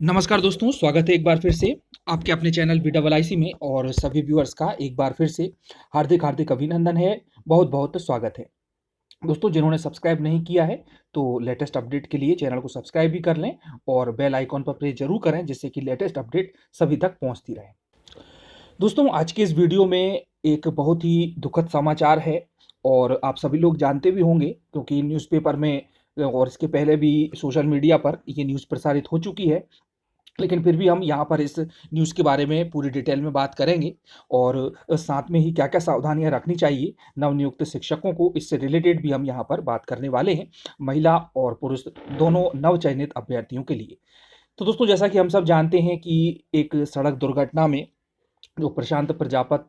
नमस्कार दोस्तों, स्वागत है एक बार फिर से आपके अपने चैनल बी डबल आई सी में। और सभी व्यूअर्स का एक बार फिर से हार्दिक हार्दिक अभिनंदन है। बहुत बहुत स्वागत है दोस्तों। जिन्होंने सब्सक्राइब नहीं किया है तो लेटेस्ट अपडेट के लिए चैनल को सब्सक्राइब भी कर लें और बेल आइकॉन पर प्रेस जरूर करें, जिससे कि लेटेस्ट अपडेट सभी तक पहुंचती रहे। दोस्तों, आज के इस वीडियो में एक बहुत ही दुखद समाचार है और आप सभी लोग जानते भी होंगे, क्योंकि न्यूज़पेपर में और इसके पहले भी सोशल मीडिया पर ये न्यूज़ प्रसारित हो चुकी है। लेकिन फिर भी हम यहाँ पर इस न्यूज़ के बारे में पूरी डिटेल में बात करेंगे और साथ में ही क्या-क्या सावधानियाँ रखनी चाहिए नवनियुक्त शिक्षकों को, इससे रिलेटेड भी हम यहाँ पर बात करने वाले हैं, महिला और पुरुष दोनों नवचयनित अभ्यर्थियों के लिए। तो दोस्तों, जैसा कि हम सब जानते हैं कि एक सड़क दुर्घटना में जो प्रशांत प्रजापत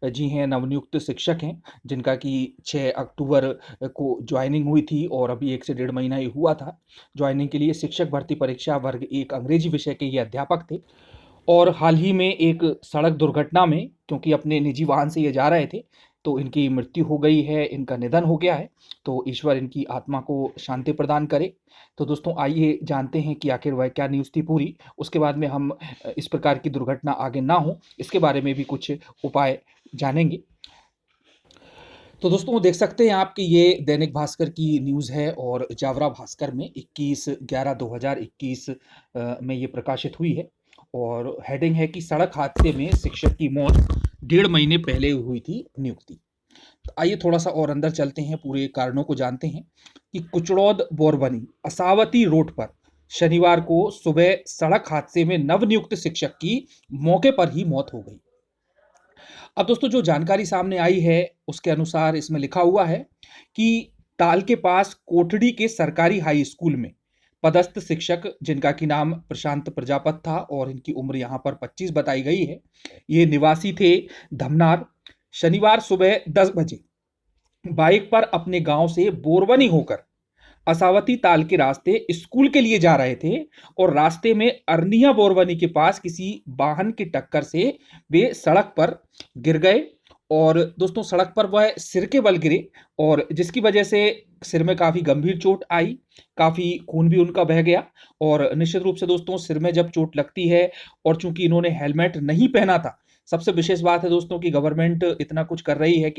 जी हैं, नवनियुक्त शिक्षक हैं, जिनका कि 6 अक्टूबर को जॉइनिंग हुई थी और अभी 1 से डेढ़ महीना ही हुआ था जॉइनिंग के लिए। शिक्षक भर्ती परीक्षा वर्ग 1 अंग्रेजी विषय के ये अध्यापक थे और हाल ही में एक सड़क दुर्घटना में, क्योंकि अपने निजी वाहन से ये जा रहे थे, तो इनकी मृत्यु हो गई है, इनका निधन हो गया है। तो ईश्वर इनकी आत्मा को शांति प्रदान करे। तो दोस्तों, आइए जानते हैं कि आखिर वह क्या न्यूज़ थी पूरी। उसके बाद में हम इस प्रकार की दुर्घटना आगे ना हो, इसके बारे में भी कुछ उपाय जानेंगे। तो दोस्तों, देख सकते हैं आप कि ये दैनिक भास्कर की न्यूज़ है और जावरा भास्कर में 21/11/2021 में ये प्रकाशित हुई है और हेडिंग है कि सड़क हादसे में शिक्षक की मौत, 1.5 महीने पहले हुई थी नियुक्ति। तो आइए थोड़ा सा और अंदर चलते हैं, पूरे कारणों को जानते हैं कि कुचड़ौद बोरबनी असावती रोड पर शनिवार को सुबह सड़क हादसे में नवनियुक्त शिक्षक की मौके पर ही मौत हो गई। अब दोस्तों, जो जानकारी सामने आई है उसके अनुसार इसमें लिखा हुआ है कि ताल के पास कोठड़ी के सरकारी हाई स्कूल में पदस्थ शिक्षक, जिनका की नाम प्रशांत प्रजापत था और इनकी उम्र यहाँ पर 25 बताई गई है, ये निवासी थे धमनार, शनिवार सुबह 10 बजे बाइक पर अपने गांव से बोरवनी होकर असावती ताल के रास्ते स्कूल के लिए जा रहे थे और रास्ते में अरनिया बोरवनी के पास किसी वाहन की टक्कर से वे सड़क पर गिर गए। और दोस्तों, सड़क पर वह सिर के बल गिरे और जिसकी वजह से सिर में काफ़ी गंभीर चोट आई, काफ़ी खून भी उनका बह गया। और निश्चित रूप से दोस्तों, सिर में जब चोट लगती है और चूंकि इन्होंने हेलमेट नहीं पहना था, सबसे विशेष बात है दोस्तों कि गवर्नमेंट इतना कुछ कर रही है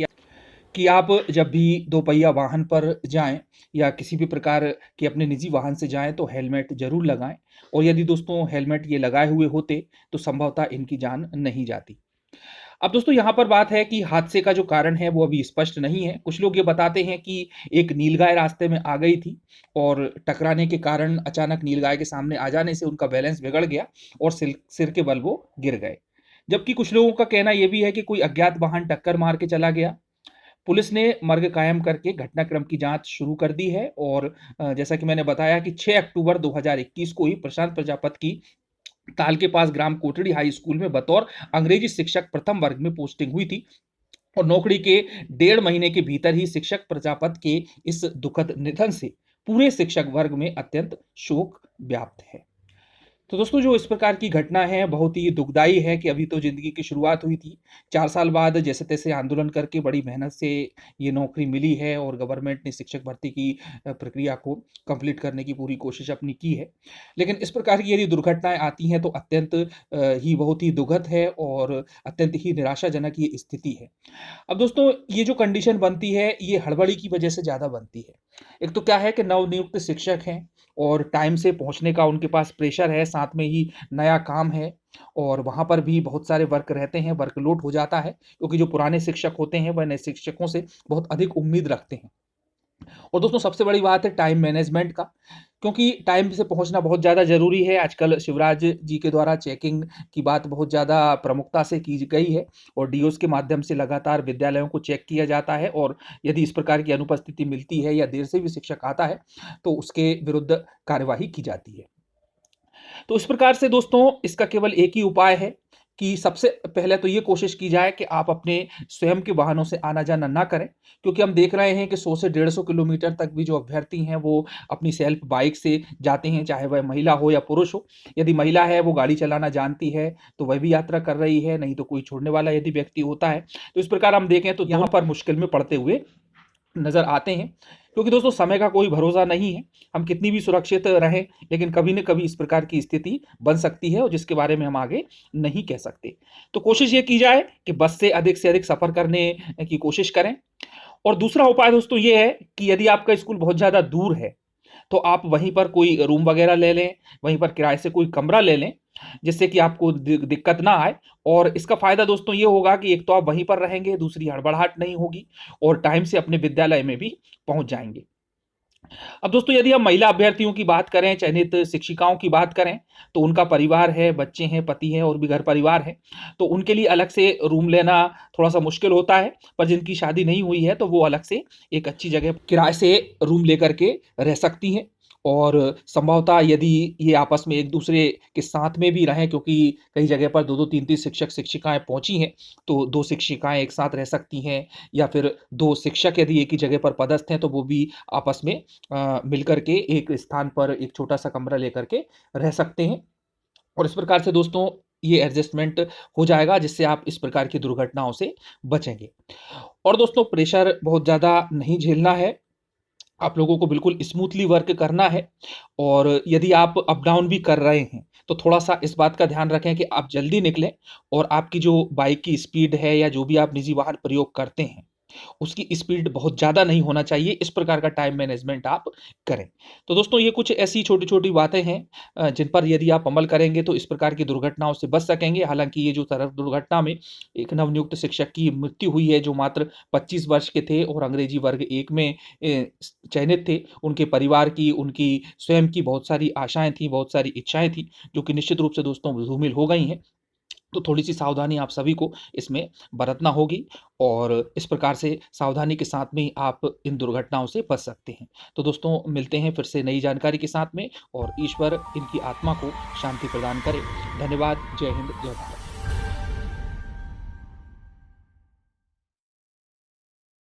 कि आप जब भी दोपहिया वाहन पर जाएं या किसी भी प्रकार के अपने निजी वाहन से जाएं तो हेलमेट जरूर लगाएं। और यदि दोस्तों हेलमेट ये लगाए हुए होते तो संभवतः इनकी जान नहीं जाती। अब दोस्तों, यहाँ पर बात है कि हादसे का जो कारण है वो अभी स्पष्ट नहीं है। कुछ लोग ये बताते हैं कि एक नीलगाय रास्ते में आ गई थी और टकराने के कारण अचानक नीलगाय के सामने आ जाने से उनका बैलेंस बिगड़ गया और सिर के बल वो गिर गए। जबकि कुछ लोगों का कहना यह भी है कि कोई अज्ञात वाहन टक्कर मार के चला गया। पुलिस ने मर्ग कायम करके घटनाक्रम की जांच शुरू कर दी है और जैसा कि मैंने बताया कि 6 अक्टूबर 2021 को ही प्रशांत प्रजापत की ताल के पास ग्राम कोटड़ी हाई स्कूल में बतौर अंग्रेजी शिक्षक प्रथम वर्ग में पोस्टिंग हुई थी और नौकरी के 1.5 महीने के भीतर ही शिक्षक प्रजापत के इस दुखद निधन से पूरे शिक्षक वर्ग में अत्यंत शोक व्याप्त है। तो दोस्तों, जो इस प्रकार की घटना है बहुत ही दुखदाई है कि अभी तो ज़िंदगी की शुरुआत हुई थी। 4 साल बाद जैसे-तैसे आंदोलन करके बड़ी मेहनत से ये नौकरी मिली है और गवर्नमेंट ने शिक्षक भर्ती की प्रक्रिया को कंप्लीट करने की पूरी कोशिश अपनी की है। लेकिन इस प्रकार की यदि दुर्घटनाएँ आती हैं तो अत्यंत ही बहुत ही दुखद है और अत्यंत ही निराशाजनक ये स्थिति है। अब दोस्तों, ये जो कंडीशन बनती है ये हड़बड़ी की वजह से ज़्यादा बनती है। एक तो क्या है कि नवनियुक्त शिक्षक हैं और टाइम से पहुँचने का उनके पास प्रेशर है, साथ में ही नया काम है और वहाँ पर भी बहुत सारे वर्क रहते हैं, वर्कलोड हो जाता है, क्योंकि जो पुराने शिक्षक होते हैं वह नए शिक्षकों से बहुत अधिक उम्मीद रखते हैं। और दोस्तों, सबसे बड़ी बात है टाइम मैनेजमेंट का, क्योंकि टाइम से पहुंचना बहुत ज़्यादा ज़रूरी है। आजकल शिवराज जी के द्वारा चेकिंग की बात बहुत ज़्यादा प्रमुखता से की गई है और डीओस के माध्यम से लगातार विद्यालयों को चेक किया जाता है और यदि इस प्रकार की अनुपस्थिति मिलती है या देर से भी शिक्षक आता है तो उसके विरुद्ध कार्यवाही की जाती है। तो इस प्रकार से दोस्तों, इसका केवल एक ही उपाय है कि सबसे पहले तो ये कोशिश की जाए कि आप अपने स्वयं के वाहनों से आना-जाना ना करें, क्योंकि हम देख रहे हैं कि 100 से 150 किलोमीटर तक भी जो अभ्यर्थी हैं वो अपनी सेल्फ बाइक से जाते हैं, चाहे वह महिला हो या पुरुष हो। यदि महिला है वो गाड़ी चलाना जानती है तो वह भी यात्रा कर रही है, नहीं तो कोई छोड़ने वाला यदि व्यक्ति होता है। तो इस प्रकार हम देखें तो यहाँ पर मुश्किल में पड़ते हुए नज़र आते हैं। क्योंकि दोस्तों समय का कोई भरोसा नहीं है, हम कितनी भी सुरक्षित रहें लेकिन कभी न कभी इस प्रकार की स्थिति बन सकती है और जिसके बारे में हम आगे नहीं कह सकते। तो कोशिश ये की जाए कि बस से अधिक सफ़र करने की कोशिश करें। और दूसरा उपाय दोस्तों ये है कि यदि आपका स्कूल बहुत ज़्यादा दूर है, तो आप वहीं पर कोई रूम वगैरह ले लें, वहीं पर किराए से कोई कमरा ले लें, जिससे कि आपको दिक्कत ना आए। और इसका फ़ायदा दोस्तों ये होगा कि एक तो आप वहीं पर रहेंगे, दूसरी हड़बड़ाहट नहीं होगी और टाइम से अपने विद्यालय में भी पहुँच जाएँगे। अब दोस्तों यदि हम महिला अभ्यर्थियों की बात करें, चयनित शिक्षिकाओं की बात करें, तो उनका परिवार है, बच्चे हैं, पति है और भी घर परिवार है, तो उनके लिए अलग से रूम लेना थोड़ा-सा मुश्किल होता है, पर जिनकी शादी नहीं हुई है, तो वो अलग से एक अच्छी जगह किराए से रूम लेकर के रह सकती हैं। और संभवतः यदि ये आपस में एक-दूसरे के साथ में भी रहें, क्योंकि कई जगह पर 2-2 3-3 शिक्षक-शिक्षिकाएँ पहुँची हैं, तो 2 शिक्षिकाएँ एक साथ रह सकती हैं या फिर 2 शिक्षक यदि एक ही जगह पर पदस्थ हैं, तो वो भी आपस में मिलकर के एक स्थान पर एक छोटा-सा कमरा लेकर के रह सकते हैं। और इस प्रकार से दोस्तों ये एडजस्टमेंट हो जाएगा, जिससे आप इस प्रकार की दुर्घटनाओं से बचेंगे। और दोस्तों प्रेशर बहुत ज़्यादा नहीं झेलना है, आप लोगों को बिल्कुल स्मूथली वर्क करना है। और यदि आप अप डाउन भी कर रहे हैं, तो थोड़ा-सा इस बात का ध्यान रखें कि आप जल्दी निकलें और आपकी जो बाइक की स्पीड है या जो भी आप निजी वाहन प्रयोग करते हैं, उसकी स्पीड बहुत ज़्यादा नहीं होना चाहिए, इस प्रकार का टाइम मैनेजमेंट आप करें। तो दोस्तों ये कुछ ऐसी छोटी-छोटी बातें हैं जिन पर यदि आप अमल करेंगे तो इस प्रकार की दुर्घटनाओं से बच सकेंगे। हालाँकि ये जो सड़क दुर्घटना में एक नवनियुक्त शिक्षक की मृत्यु हुई है, जो मात्र 25 वर्ष के थे और अंग्रेजी वर्ग 1 में चयनित थे, उनके परिवार की, उनकी स्वयं की बहुत सारी आशाएँ थीं, बहुत सारी इच्छाएँ थीं, जो कि निश्चित रूप से दोस्तों धूमिल हो गई हैं। तो थोड़ी-सी सावधानी आप सभी को इसमें बरतना होगी और इस प्रकार से सावधानी के साथ में ही आप इन दुर्घटनाओं से बच सकते हैं। तो दोस्तों मिलते हैं फिर से नई जानकारी के साथ में और ईश्वर इनकी आत्मा को शांति प्रदान करे। धन्यवाद। जय हिंद, जय भारत।